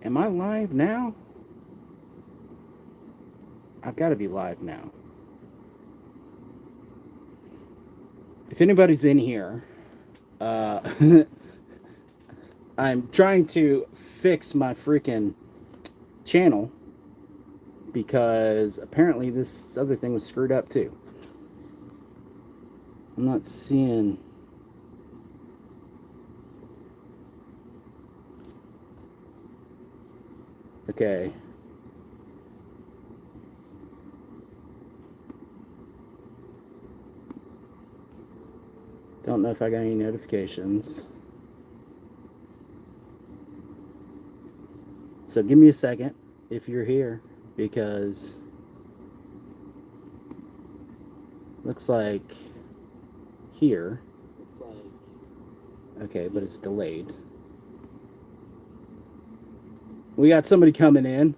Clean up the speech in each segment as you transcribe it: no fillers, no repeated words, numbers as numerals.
Am I live now? I've got to be live now. If anybody's in here, uh, I'm trying to fix my freaking channel because apparently this other thing was screwed up too. I'm not seeing. Okay. Don't know if I got any notifications. So give me a second if you're here, because looks like here. Okay, but it's delayed. We got somebody coming in.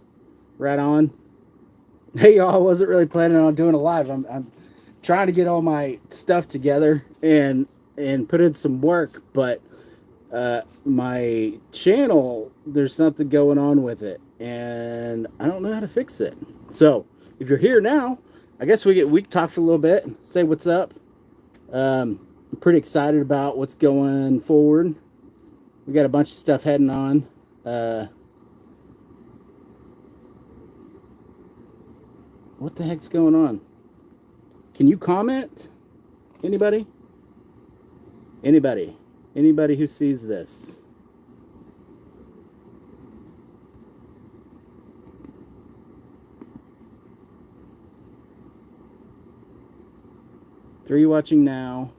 Right on. Hey y'all, I wasn't really planning on doing a live. I'm trying to get all my stuff together and put in some work, but my channel, there's something going on with it, and I don't know how to fix it. So if you're here now, I guess we can talk for a little bit, say what's up. I'm pretty excited about what's going forward. We got a bunch of stuff heading on. What the heck's going on? Can you comment? Anybody? Anybody? Anybody who sees this? Three watching now.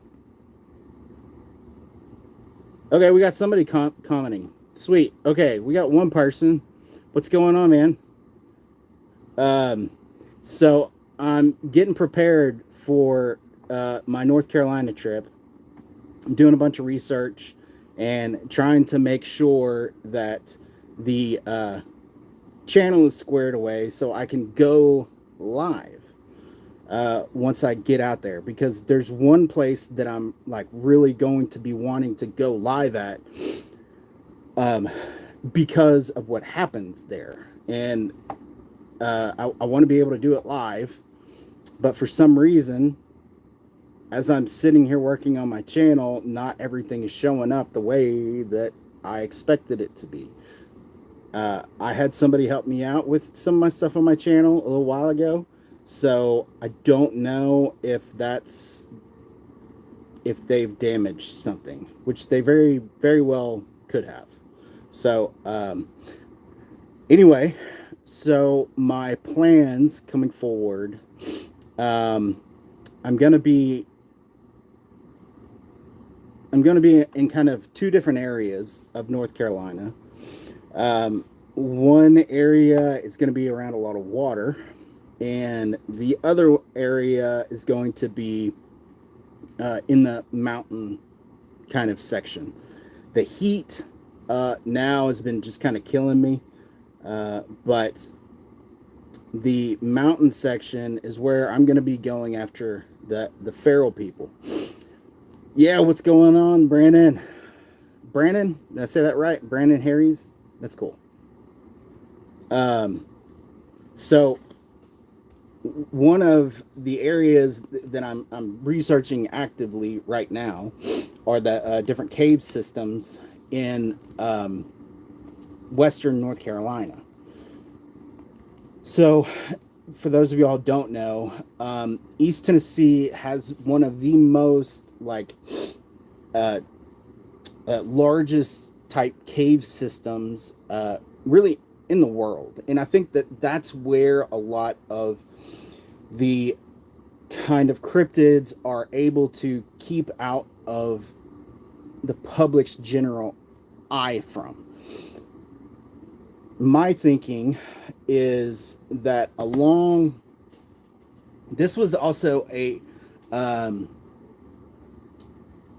Okay, we got somebody commenting. Sweet. Okay, we got one person. What's going on, man? So I'm getting prepared for my North Carolina trip. I'm doing a bunch of research and trying to make sure that the channel is squared away so I can go live once I get out there, because there's one place that I'm like really going to be wanting to go live at because of what happens there. And I want to be able to do it live, but for some reason, as I'm sitting here working on my channel, not everything is showing up the way that I expected it to be. I had somebody help me out with some of my stuff on my channel a little while ago, so I don't know if they've damaged something, which they very, very well could have. So anyway, so my plans coming forward, I'm gonna be in kind of two different areas of North Carolina. One area is going to be around a lot of water, and the other area is going to be in the mountain kind of section. The heat now has been just kind of killing me, but the mountain section is where I'm going to be going after the feral people. Yeah, what's going on, Brandon? Brandon, did I say that right? Brandon Harries? That's cool. So one of the areas that I'm researching actively right now are the different cave systems in western North Carolina. So for those of y'all who don't know, East Tennessee has one of the most largest type cave systems really in the world. And I think that that's where a lot of the kind of cryptids are able to keep out of the public's general eye from. My thinking is that this was also a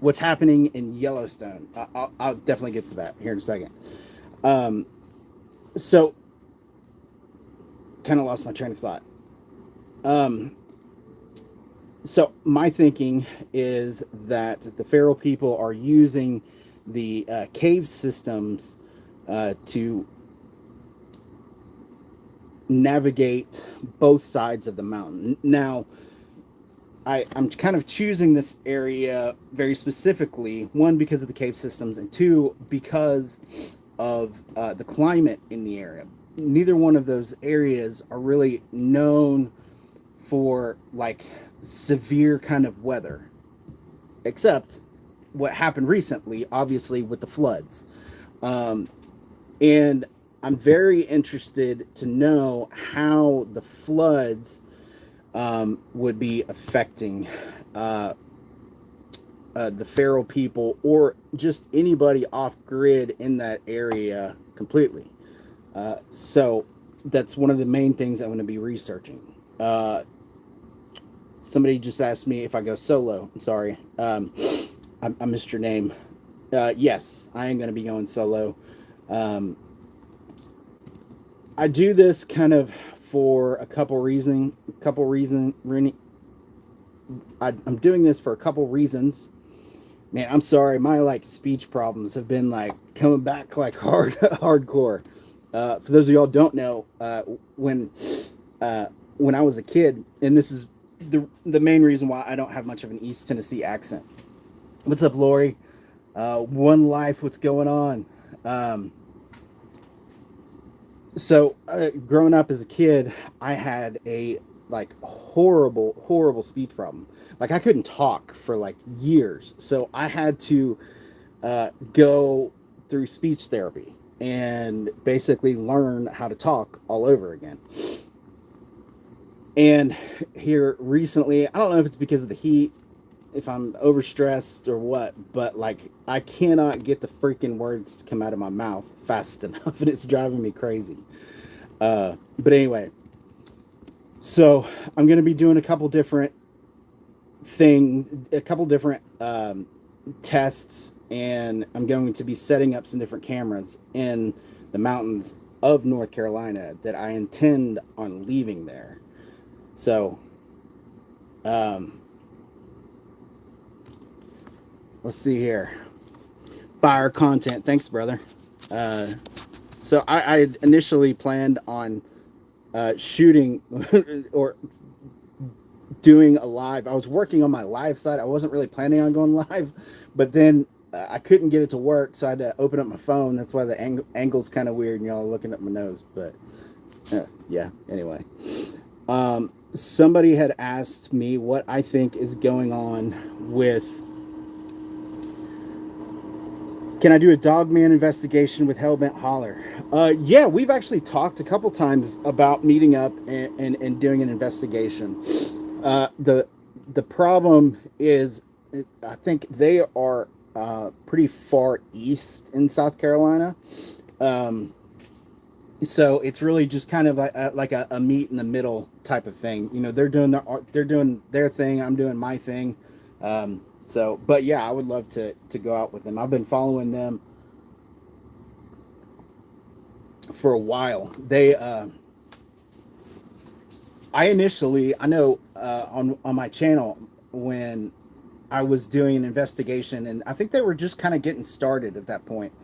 what's happening in Yellowstone. I'll definitely get to that here in a second. So kind of lost my train of thought. So my thinking is that the feral people are using the cave systems to navigate both sides of the mountain. Now, I'm kind of choosing this area very specifically, one, because of the cave systems, and two, because of the climate in the area. Neither one of those areas are really known for like severe kind of weather, except what happened recently, obviously, with the floods. Um, and I'm very interested to know how the floods would be affecting uh, the feral people or just anybody off grid in that area completely. So that's one of the main things I'm going to be researching. Somebody just asked me if I go solo. I'm sorry. I missed your name. Yes, I am going to be going solo. Um, I do this kind of for a couple reasons. I'm doing this for a couple reasons. Man, I'm sorry. My like speech problems have been like coming back like hardcore. For those of y'all don't know, when I was a kid, and this is the main reason why I don't have much of an East Tennessee accent. What's up, Lori? One Life, what's going on? So growing up as a kid, I had a like horrible speech problem. Like I couldn't talk for like years, so I had to go through speech therapy and basically learn how to talk all over again. And here recently, I don't know if it's because of the heat, if I'm overstressed or what, but like I cannot get the freaking words to come out of my mouth fast enough, and it's driving me crazy. But anyway, so I'm going to be doing a couple different things, a couple different tests, and I'm going to be setting up some different cameras in the mountains of North Carolina that I intend on leaving there. So, let's see here. Fire content. Thanks, brother. So I initially planned on shooting or doing a live. I was working on my live side. I wasn't really planning on going live, but then I couldn't get it to work, so I had to open up my phone. That's why the angle's kind of weird and y'all are looking at my nose. But yeah, anyway. Somebody had asked me what I think is going on with... Can I do a Dogman investigation with Hellbent Holler? Yeah, we've actually talked a couple times about meeting up and doing an investigation. The problem is, I think they are pretty far east in South Carolina. So it's really just kind of like a meet in the middle type of thing. You know, they're doing their thing. I'm doing my thing. So, but yeah, I would love to go out with them. I've been following them for a while. They, I know on my channel when I was doing an investigation, and I think they were just kind of getting started at that point.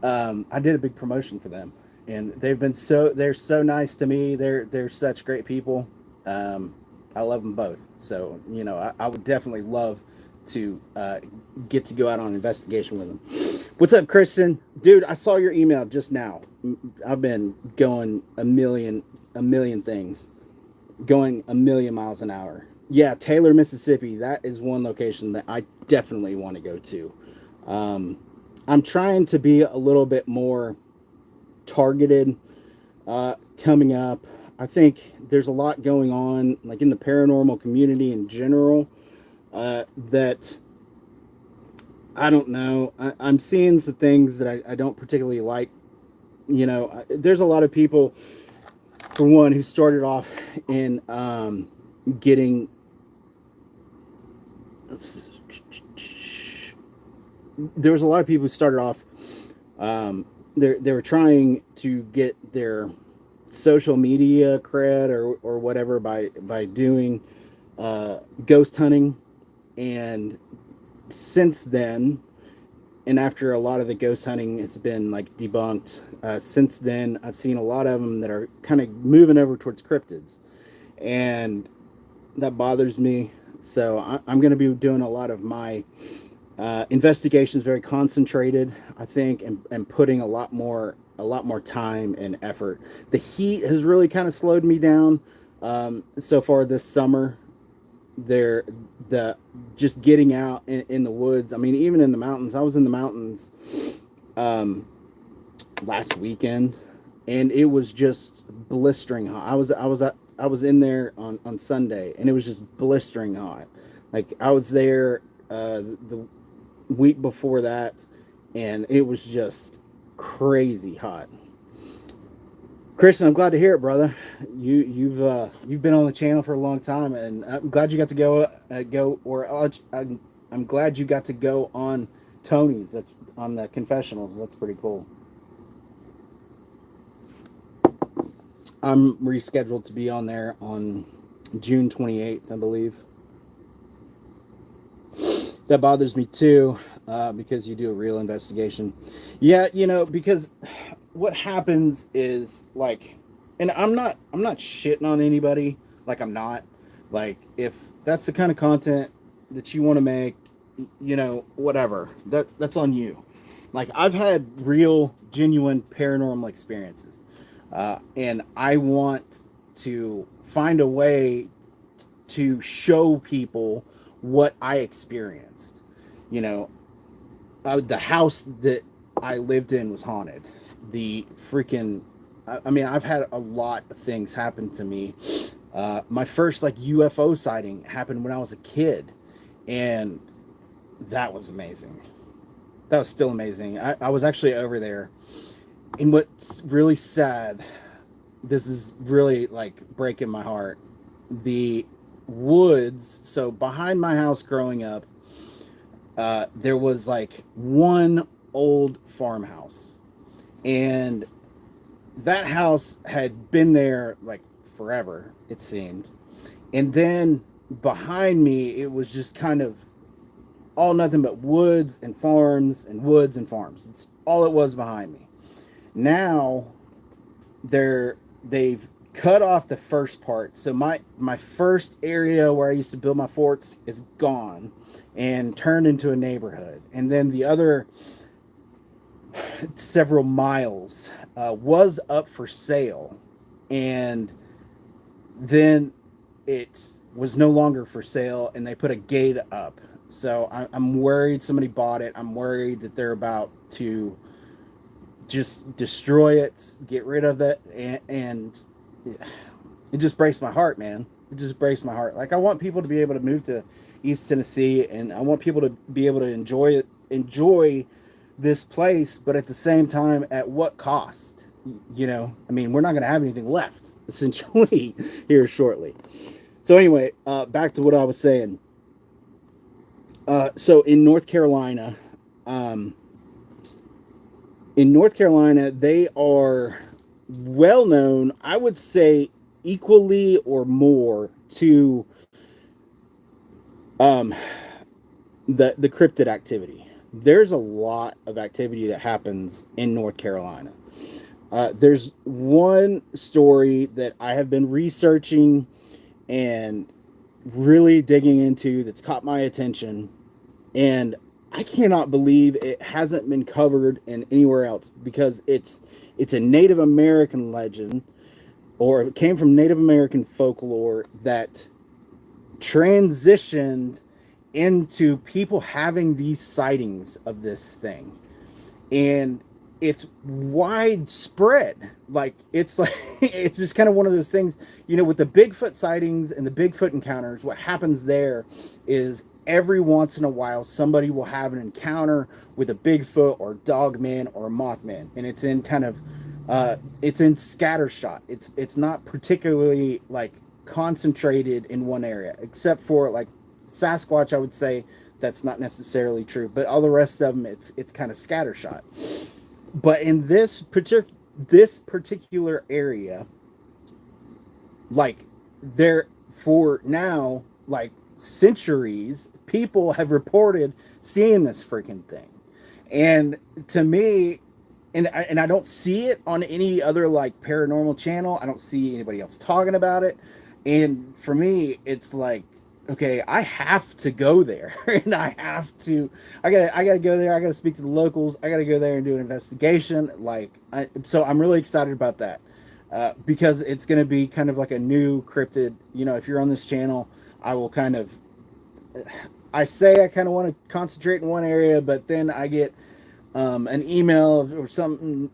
I did a big promotion for them, and they're so nice to me. They're such great people. I love them both. So, you know, I would definitely love to get to go out on an investigation with them. What's up, Christian? Dude, I saw your email just now. I've been going a million things, going a million miles an hour. Yeah, Taylor, Mississippi. That is one location that I definitely want to go to. I'm trying to be a little bit more targeted coming up. I think there's a lot going on, like in the paranormal community in general, that I don't know. I'm seeing some things that I don't particularly like. You know, there's a lot of people, for one, who started off in getting... There was a lot of people who started off, they were trying to get their social media cred or whatever by doing ghost hunting. And since then, and after a lot of the ghost hunting has been like debunked, since then I've seen a lot of them that are kind of moving over towards cryptids, and that bothers me. So I'm going to be doing a lot of my investigations very concentrated, I think, and putting a lot more time and effort. The heat has really kind of slowed me down so far this summer. There, the just getting out in the woods. I mean, even in the mountains. I was in the mountains last weekend, and it was just blistering hot. I was in there on Sunday, and it was just blistering hot. Like I was there the week before that, and it was just crazy hot. Christian, I'm glad to hear it, brother. You've been on the channel for a long time, and I'm glad you got to I'm glad you got to go on Tony's on the confessionals. That's pretty cool. I'm rescheduled to be on there on June 28th, I believe. That bothers me too, because you do a real investigation. Yeah, because what happens is like, and I'm not shitting on anybody. Like I'm not. Like if that's the kind of content that you want to make, whatever. That's on you. Like I've had real, genuine paranormal experiences, and I want to find a way to show people what I experienced. The house that I lived in was haunted. The freaking, I mean, I've had a lot of things happen to me. My first like UFO sighting happened when I was a kid, and that was amazing. That was still amazing. I was actually over there, and what's really sad, this is really like breaking my heart. The woods, so behind my house growing up, there was like one old farmhouse, and that house had been there like forever, it seemed. And then behind me, it was just kind of all nothing but woods and farms and woods and farms. It's all it was behind me. Now they've cut off the first part. So my first area where I used to build my forts is gone and turned into a neighborhood. And then the other several miles was up for sale, and then it was no longer for sale, and they put a gate up. So I'm worried somebody bought it. I'm worried that they're about to just destroy it, get rid of it, and it just breaks my heart, man. It just breaks my heart. Like I want people to be able to move to East Tennessee, and I want people to be able to enjoy this place, but at the same time, at what cost? I mean, we're not going to have anything left essentially here shortly. So anyway, back to what I was saying. So in North Carolina, they are well known, I would say equally or more to the cryptid activity. There's a lot of activity that happens in North Carolina. There's one story that I have been researching and really digging into that's caught my attention, and I cannot believe it hasn't been covered in anywhere else, because it's a Native American legend, or it came from Native American folklore that transitioned into people having these sightings of this thing, and it's widespread. Like it's just kind of one of those things, with the Bigfoot sightings and the Bigfoot encounters. What happens there is every once in a while somebody will have an encounter with a Bigfoot or dogman or Mothman, and it's in kind of it's in scattershot. It's not particularly like concentrated in one area, except for like Sasquatch. I would say that's not necessarily true, but all the rest of them, it's kind of scattershot. But in this particular area, like there for now, like centuries, people have reported seeing this freaking thing. And to me, and I don't see it on any other like paranormal channel. I don't see anybody else talking about it. And for me, it's like, okay, I have to go there, and I gotta go there. I gotta speak to the locals. I gotta go there and do an investigation. So I'm really excited about that, because it's gonna be kind of like a new cryptid. You know, if you're on this channel, I will kind of, I say I kind of want to concentrate in one area, but then I get an email or something,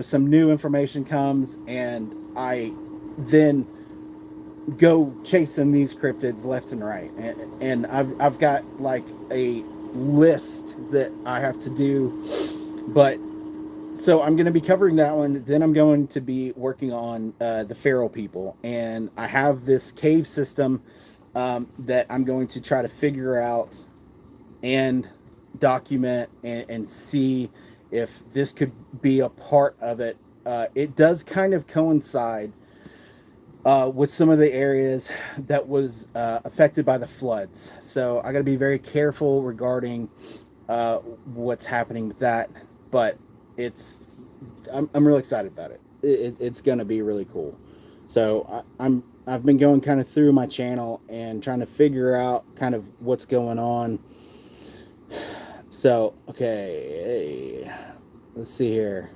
some new information comes, and I then go chasing these cryptids left and right. And I've got like a list that I have to do, but so I'm going to be covering that one. Then I'm going to be working on the feral people, and I have this cave system that I'm going to try to figure out and document and see if this could be a part of it. It does kind of coincide with some of the areas that was affected by the floods. So I got to be very careful regarding what's happening with that. But I'm really excited about it. It's going to be really cool. So I've been going kind of through my channel and trying to figure out kind of what's going on. So, okay, hey, let's see here.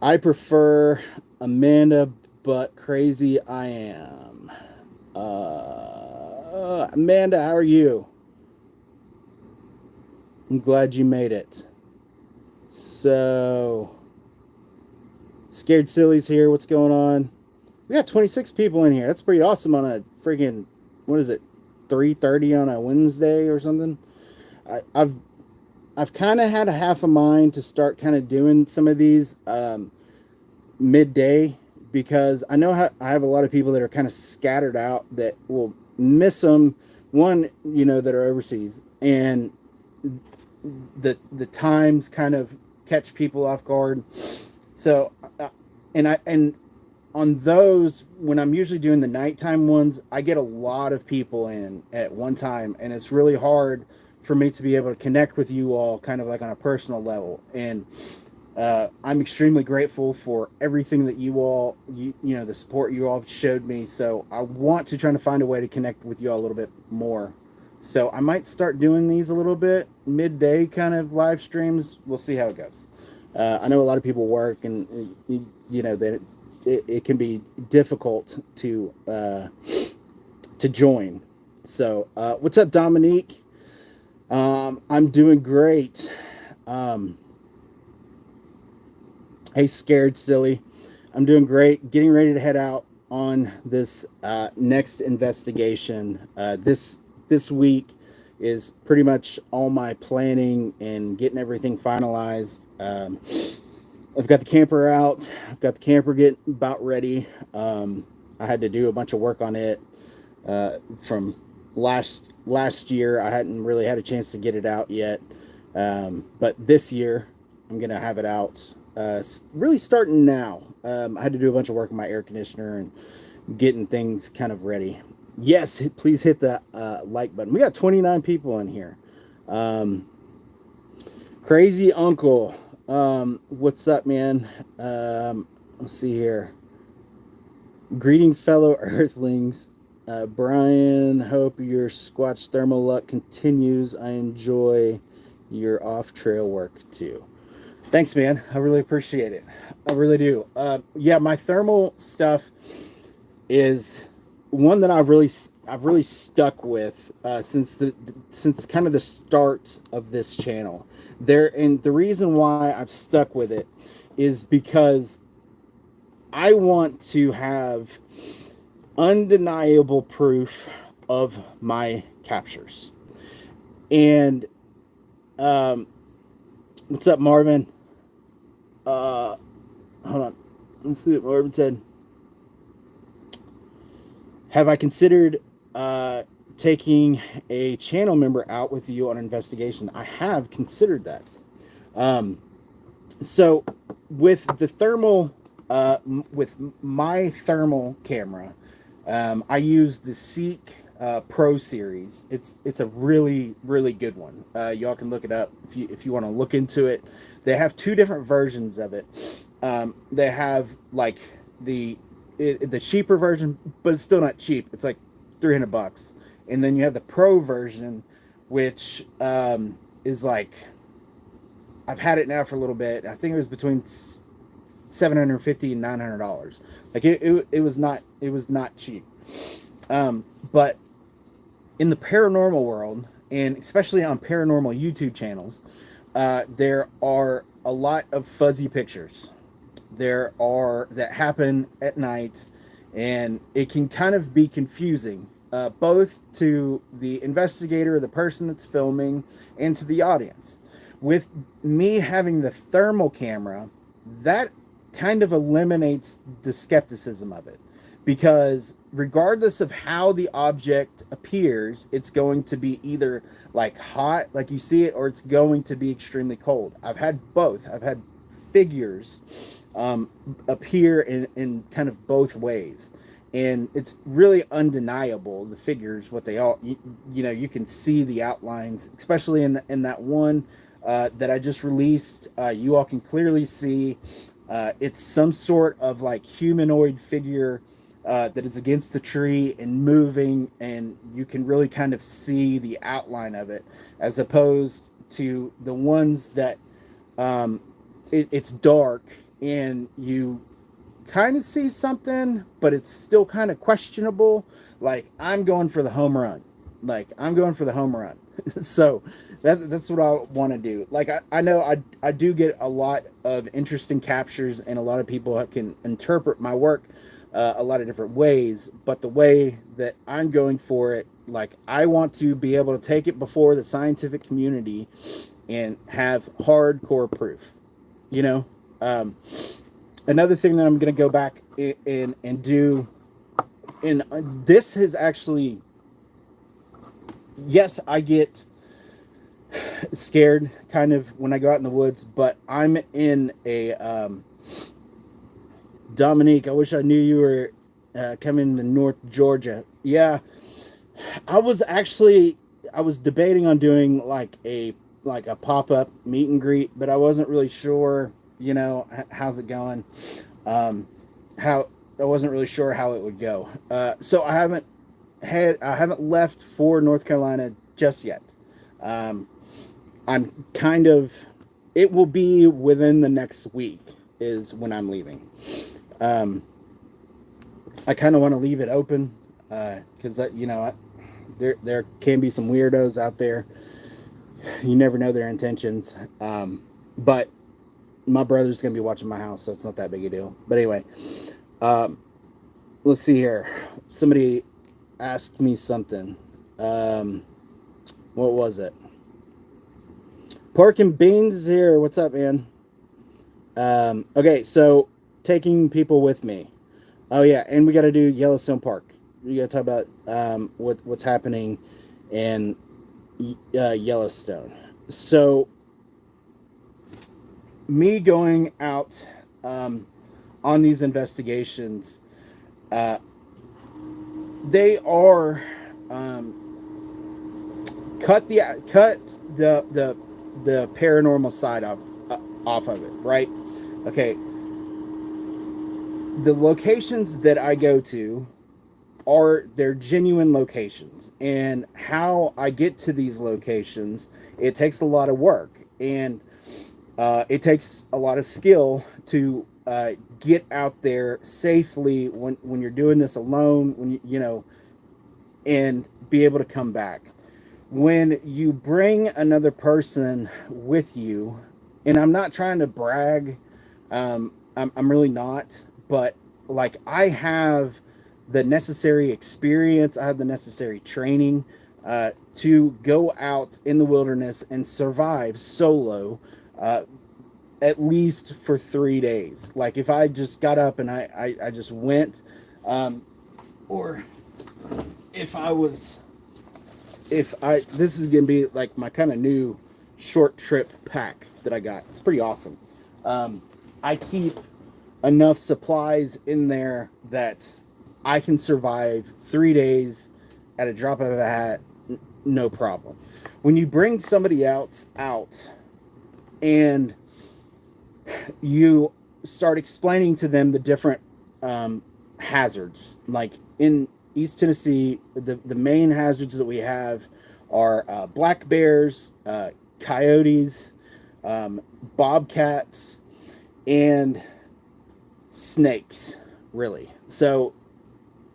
I prefer Amanda, but crazy I am. Amanda, how are you? I'm glad you made it. So, Scared Silly's here. What's going on? We got 26 people in here. That's pretty awesome on a freaking, what is it, 3:30 on a Wednesday or something. I've kind of had a half a mind to start kind of doing some of these midday, because I know I have a lot of people that are kind of scattered out that will miss them. One, that are overseas, and the times kind of catch people off guard. So, and on those, when I'm usually doing the nighttime ones, I get a lot of people in at one time, and it's really hard for me to be able to connect with you all kind of like on a personal level. And I'm extremely grateful for everything that you all, the support you all showed me. So I want to try to find a way to connect with you all a little bit more. So I might start doing these a little bit midday kind of live streams. We'll see how it goes. I know a lot of people work, and that it can be difficult to join. So what's up, Dominique? I'm doing great. Hey, Scared Silly. I'm doing great. Getting ready to head out on this next investigation. This week is pretty much all my planning and getting everything finalized. I've got the camper out. I've got the camper getting about ready. I had to do a bunch of work on it from last year. I hadn't really had a chance to get it out yet, but this year I'm gonna have it out. Really starting now. I had to do a bunch of work on my air conditioner and getting things kind of ready. Yes, please hit the like button. We got 29 people in here. Crazy Uncle, what's up, man? Let's see here. Greeting, fellow Earthlings. Brian, hope your Squatch thermal luck continues. I enjoy your off-trail work too. Thanks, man. I really appreciate it. I really do. Yeah, my thermal stuff is one that I've really stuck with since kind of the start of this channel. And the reason why I've stuck with it is because I want to have undeniable proof of my captures. And what's up, Marvin? Hold on. Let's see what Marvin said. Have I considered taking a channel member out with you on an investigation? I have considered that. So with the thermal, with my thermal camera, I use the Seek Pro series. It's a really really good one. Y'all can look it up if you want to look into it. They have two different versions of it. They have like the cheaper version, but it's still not cheap. It's like $300, and then you have the Pro version, which is like, I've had it now for a little bit. I think it was between $750 and $900. Like it was not cheap. But in the paranormal world, and especially on paranormal YouTube channels, there are a lot of fuzzy pictures. There are that happen at night, and it can kind of be confusing, both to the investigator, the person that's filming, and to the audience. With me having the thermal camera, that kind of eliminates the skepticism of it, because regardless of how the object appears, it's going to be either like hot, like you see it, or it's going to be extremely cold. I've had both. I've had figures appear in kind of both ways, and it's really undeniable, the figures, what they all, you know, you can see the outlines, especially in that one that I just released. You all can clearly see it's some sort of like humanoid figure that is against the tree and moving, and you can really kind of see the outline of it, as opposed to the ones that it's dark and you kind of see something, but it's still kind of questionable. Like, I'm going for the home run. So that's what I want to do. Like, I know I do get a lot of interesting captures, and a lot of people can interpret my work a lot of different ways, but the way that I'm going for it, like, I want to be able to take it before the scientific community and have hardcore proof, you know. Another thing that I'm going to go back and do, and this has actually, yes, I get scared kind of when I go out in the woods, but I'm in a, Dominique, I wish I knew you were coming to North Georgia. Yeah, I was debating on doing like a pop-up meet and greet, but I wasn't really sure, you know, how's it going? I wasn't really sure how it would go. So I haven't left for North Carolina just yet. I'm kind of, it will be within the next week is when I'm leaving. I kind of want to leave it open, because you know, there can be some weirdos out there. You never know their intentions. But my brother's going to be watching my house, so it's not that big a deal. But anyway, let's see here. Somebody asked me something. What was it? Pork and Beans is here. What's up, man? Okay, so taking people with me. Oh yeah, and we got to do Yellowstone Park. We got to talk about what's happening in Yellowstone. So me going out on these investigations, they are cut the paranormal side off of it, right? Okay. The locations that I go to they're genuine locations, and how I get to these locations, it takes a lot of work, and it takes a lot of skill to get out there safely when you're doing this alone, when you know, and be able to come back. When you bring another person with you, and I'm not trying to brag, I'm really not, but like, I have the necessary experience, I have the necessary training to go out in the wilderness and survive solo, at least for 3 days. Like, if I just got up and I just went, or this is gonna be like my kind of new short trip pack that I got. It's pretty awesome. I keep enough supplies in there that I can survive 3 days at a drop of a hat, no problem. When you bring somebody else out and you start explaining to them the different um, hazards, like in East Tennessee, the main hazards that we have are black bears, coyotes, bobcats, and snakes, really. So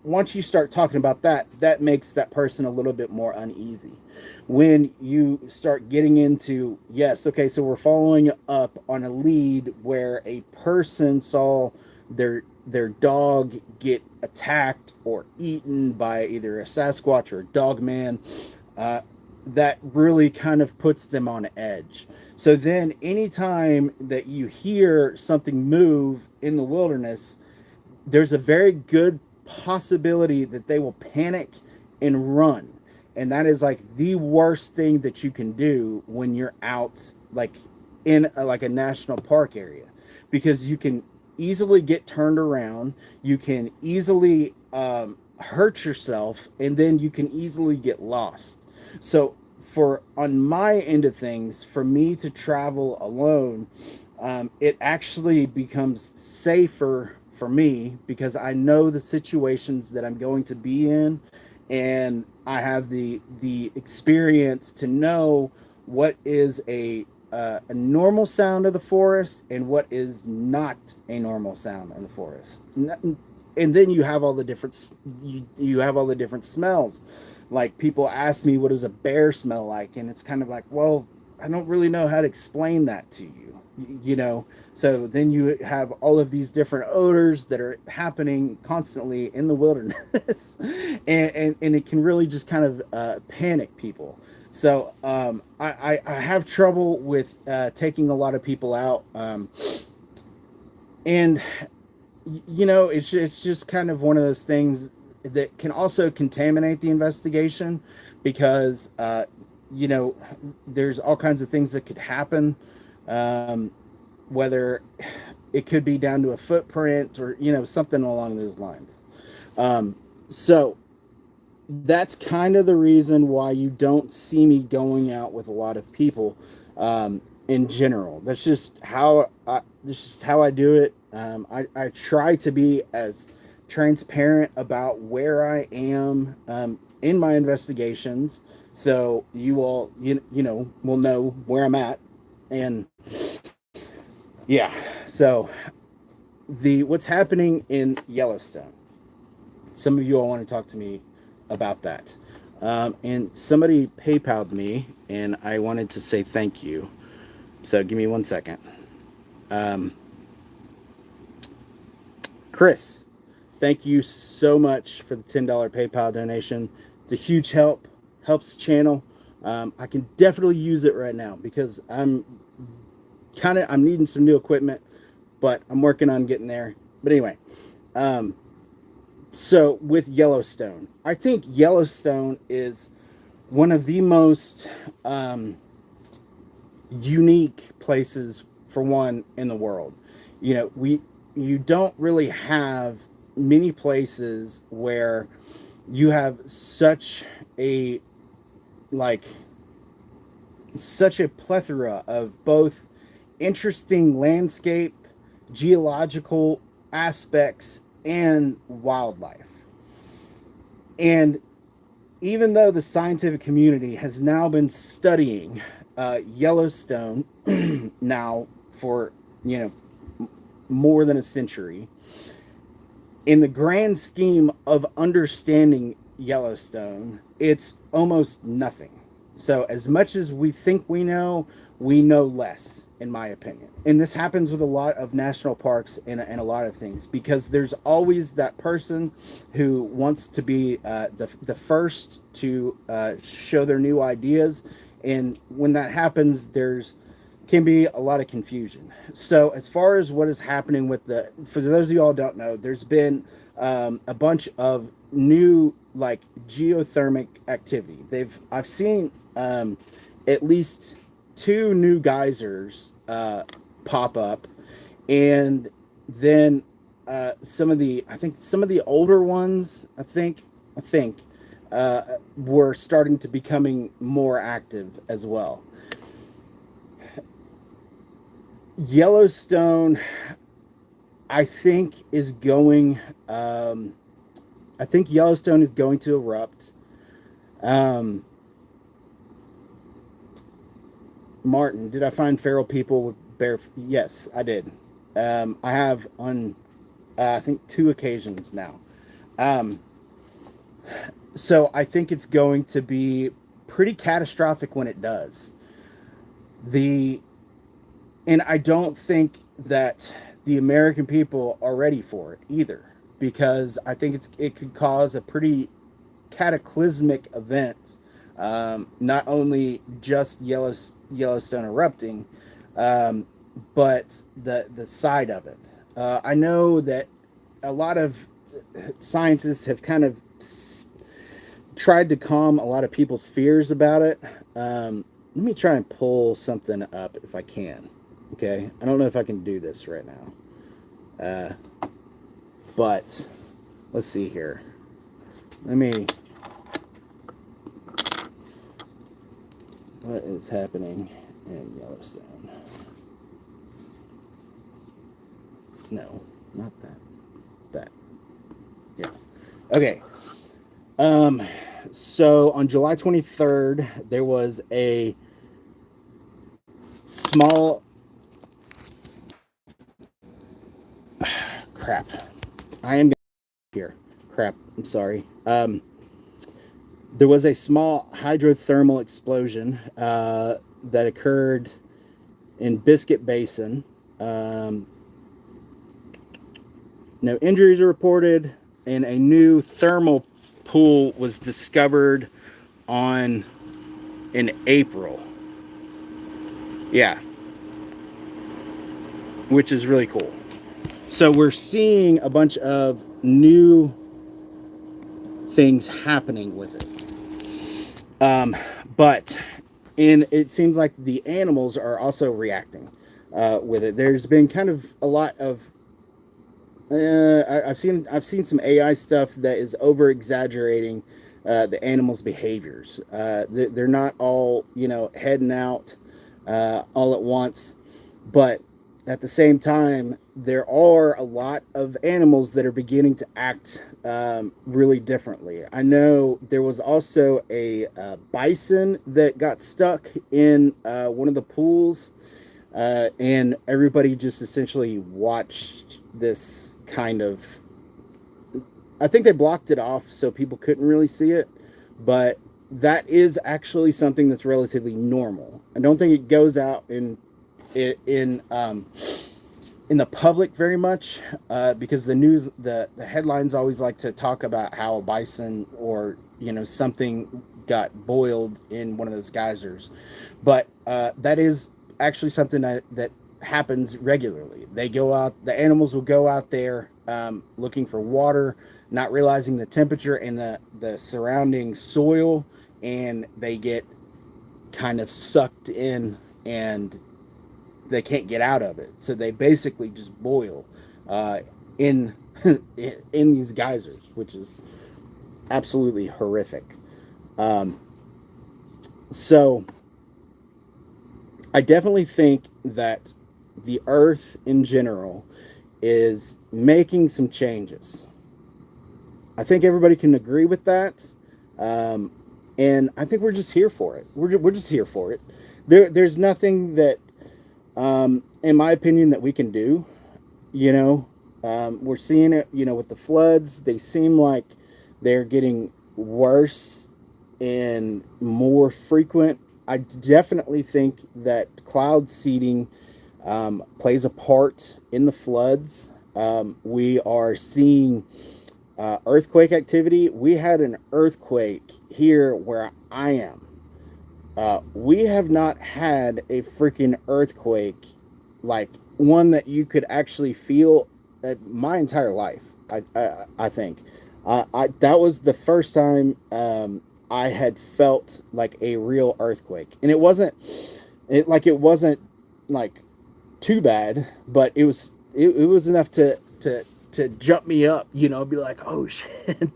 once you start talking about that, that makes that person a little bit more uneasy. When you start getting into, yes, okay, so we're following up on a lead where a person saw their dog get attacked or eaten by either a Sasquatch or a dog man, uh, that really kind of puts them on edge. So then anytime that you hear something move in the wilderness, there's a very good possibility that they will panic and run. And that is like the worst thing that you can do when you're out like in like a national park area, because you can easily get turned around, you can easily hurt yourself, and then you can easily get lost. So for on my end of things, for me to travel alone, it actually becomes safer for me because I know the situations that I'm going to be in, and I have the experience to know what is a normal sound of the forest and what is not a normal sound in the forest. And then you have all the different you have all the different smells. Like people ask me, what does a bear smell like? And it's kind of like, well, I don't really know how to explain that to you, you know. So then you have all of these different odors that are happening constantly in the wilderness, and it can really just kind of panic people. So I have trouble with taking a lot of people out, and you know, it's just kind of one of those things that can also contaminate the investigation because you know, there's all kinds of things that could happen, um, whether it could be down to a footprint or, you know, something along those lines. So that's kind of the reason why you don't see me going out with a lot of people in general. That's just how I do it. I try to be as transparent about where I am in my investigations, so you all you know will know where I'm at. And yeah, so the what's happening in Yellowstone. Some of you all want to talk to me about that. And somebody PayPal'd me, and I wanted to say thank you. So give me 1 second. Um, Chris, thank you so much for the $10 PayPal donation. It's a huge help, helps the channel. I can definitely use it right now because I'm needing some new equipment, but I'm working on getting there. But anyway, so with Yellowstone, I think Yellowstone is one of the most unique places, for one, in the world. You know, you don't really have many places where you have a like such a plethora of both interesting landscape, geological aspects, and wildlife. And even though the scientific community has now been studying Yellowstone now for, you know, more than a century, in the grand scheme of understanding Yellowstone, it's almost nothing. So as much as we think we know less, in my opinion. And this happens with a lot of national parks and a lot of things, because there's always that person who wants to be the first to show their new ideas. And when that happens, there's can be a lot of confusion. So as far as what is happening with for those of you all don't know, there's been a bunch of new like geothermic activity. I've seen at least 2 new geysers pop up, and then some of the older ones I think were starting to becoming more active as well. Yellowstone, I think, is going. I think Yellowstone is going to erupt. Um, Martin, did I find feral people with bare? Yes, I did. I have on, I think, 2 occasions now. Um, so I think it's going to be pretty catastrophic when it does. The and I don't think that the American people are ready for it either, because I think it could cause a pretty cataclysmic event. Not only just Yellowstone erupting, um, but the side of it. I know that a lot of scientists have kind of tried to calm a lot of people's fears about it. Let me try and pull something up if I can. Okay, I don't know if I can do this right now, but let's see here. Let me. What is happening in Yellowstone? No, not that. That. Yeah. Okay. So on July 23rd, there was a small crap. I am here. Crap. I'm sorry. There was a small hydrothermal explosion that occurred in Biscuit Basin. No injuries are reported, and a new thermal pool was discovered in April. Yeah, which is really cool. So we're seeing a bunch of new things happening with it. But it seems like the animals are also reacting with it. There's been kind of a lot of I've seen some AI stuff that is over exaggerating the animals' behaviors. They're not all heading out all at once, but at the same time, there are a lot of animals that are beginning to act really differently. I know there was also a bison that got stuck in one of the pools, and everybody just essentially watched this kind of. I think they blocked it off so people couldn't really see it, but that is actually something that's relatively normal. I don't think it goes out in the public very much because the news, the headlines always like to talk about how a bison or something got boiled in one of those geysers, but that is actually something that happens regularly. They go out, the animals will go out there looking for water, not realizing the temperature and the surrounding soil, and they get kind of sucked in and they can't get out of it. So they basically just boil in in these geysers, which is absolutely horrific. So I definitely think that the Earth in general is making some changes. I think everybody can agree with that. And I think we're just here for it. We're just here for it. There's nothing that, in my opinion, that we can do. We're seeing it, with the floods. They seem like they're getting worse and more frequent. I definitely think that cloud seeding plays a part in the floods. We are seeing earthquake activity. We had an earthquake here where I am. We have not had a freaking earthquake like one that you could actually feel my entire life. I think that was the first time I had felt like a real earthquake, and it wasn't like too bad, but it was enough to jump me up, be like, oh shit.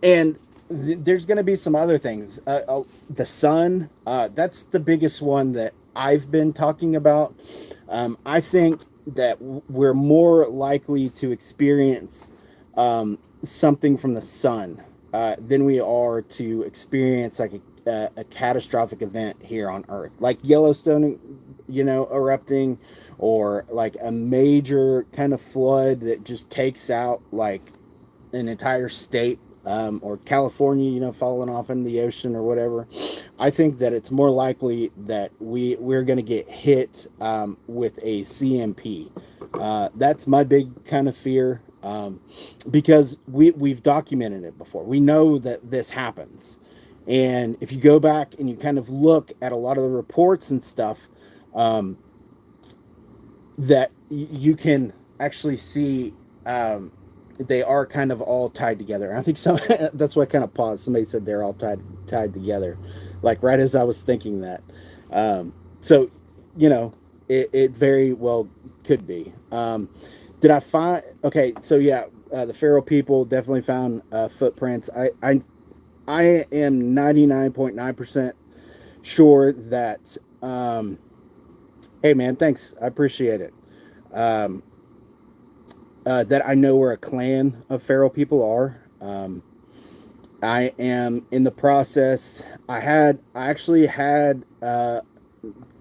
And there's going to be some other things. The sun, that's the biggest one that I've been talking about. I think that we're more likely to experience something from the sun than we are to experience like a catastrophic event here on Earth, like Yellowstone, erupting, or like a major kind of flood that just takes out like an entire state, or California, falling off in the ocean or whatever. I think that it's more likely that we're going to get hit with a CMP. That's my big kind of fear, because we've documented it before. We know that this happens, and if you go back and you kind of look at a lot of the reports and stuff, that you can actually see. They are kind of all tied together. I think so. That's why I kind of paused. Somebody said they're all tied together, like right as I was thinking that. So, it very well could be. Did I find? Okay, so yeah, the feral people definitely found footprints. I am 99.9% sure that. Hey man, thanks. I appreciate it. That I know where a clan of feral people are. I am in the process. I actually had,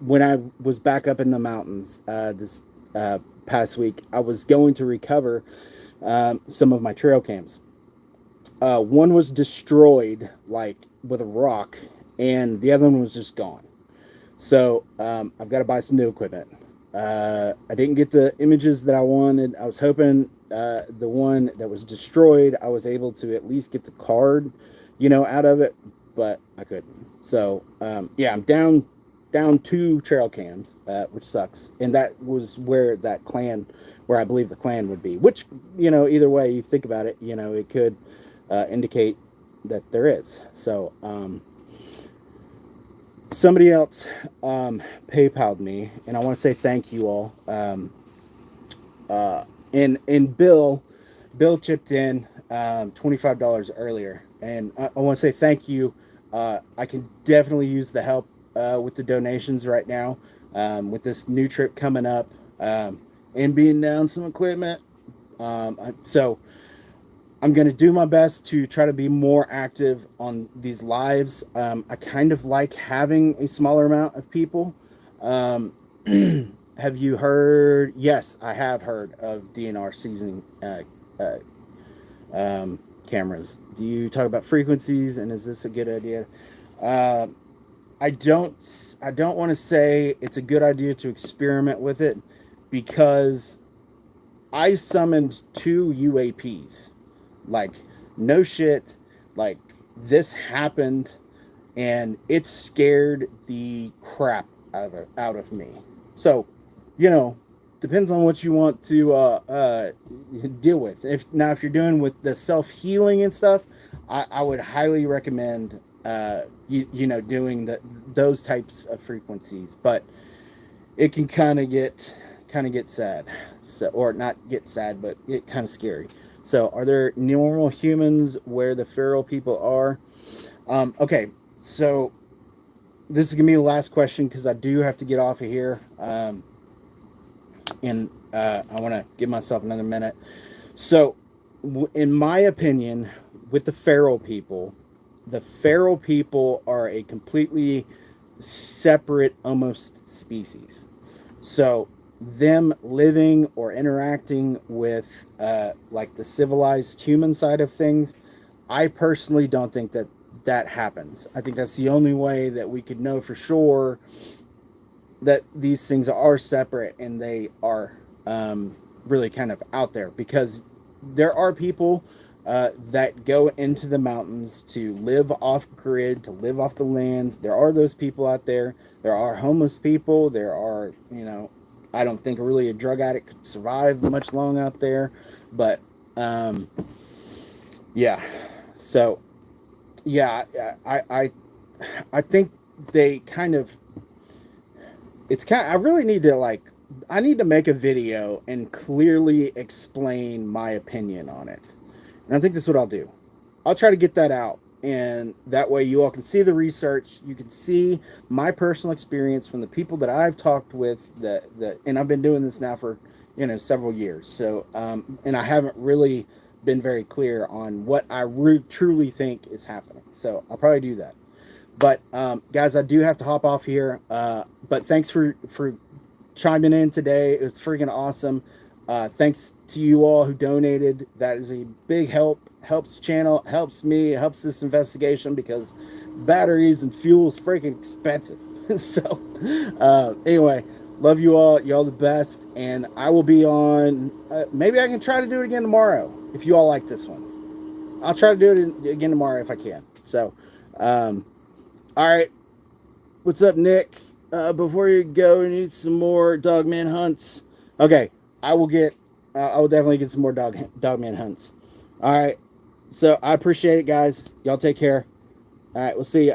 when I was back up in the mountains this past week, I was going to recover some of my trail cams. One was destroyed like with a rock, and the other one was just gone. So I've got to buy some new equipment. I didn't get the images that I wanted. I was hoping the one that was destroyed, I was able to at least get the card, out of it, but I couldn't. So yeah, I'm down 2 trail cams, which sucks. And that was where I believe the clan would be. Which, either way you think about it, it could indicate that there is. So somebody else PayPal'd me, and I want to say thank you all. And Bill chipped in $25 earlier, and I want to say thank you. I can definitely use the help with the donations right now, with this new trip coming up, and being down some equipment. So I'm going to do my best to try to be more active on these lives. I kind of like having a smaller amount of people. Have you heard? Yes, I have heard of DNR seasoning cameras. Do you talk about frequencies, and is this a good idea? I don't want to say it's a good idea to experiment with it, because I summoned 2 UAPs. Like, no shit, like, this happened, and it scared the crap out of me. So, depends on what you want to deal with. If you're doing with the self-healing and stuff, I would highly recommend doing those types of frequencies. But it can kind of get sad, so, or not get sad, but get kind of scary. So, are there normal humans where the feral people are? Okay, so this is gonna be the last question, because I do have to get off of here, and I want to give myself another minute. So, in my opinion, with the feral people are a completely separate, almost species. So, them living or interacting with like the civilized human side of things, I personally don't think that happens. I think that's the only way that we could know for sure that these things are separate, and they are really kind of out there, because there are people that go into the mountains to live off grid, to live off the lands. There are those people out there. There are homeless people. There are, I don't think really a drug addict could survive much long out there. But, yeah. So, yeah, I think they kind of, I really need to, I need to make a video and clearly explain my opinion on it. And I think that's what I'll do. I'll try to get that out, and that way you all can see the research. You can see my personal experience from the people that I've talked with. And I've been doing this now for several years. So and I haven't really been very clear on what I truly think is happening. So I'll probably do that. But guys, I do have to hop off here. But thanks for chiming in today. It was freaking awesome. Thanks to you all who donated. That is a big help. Helps the channel, helps me, helps this investigation, because batteries and fuel is freaking expensive. So anyway, love you all. Y'all the best. And I will be on, maybe I can try to do it again tomorrow if you all like this one. I'll try to do it again tomorrow if I can. So all right, what's up, Nick? Before you go, you need some more dogman hunts. Okay, I will definitely get some more dogman hunts. All right, so I appreciate it, guys. Y'all take care. All right, we'll see ya.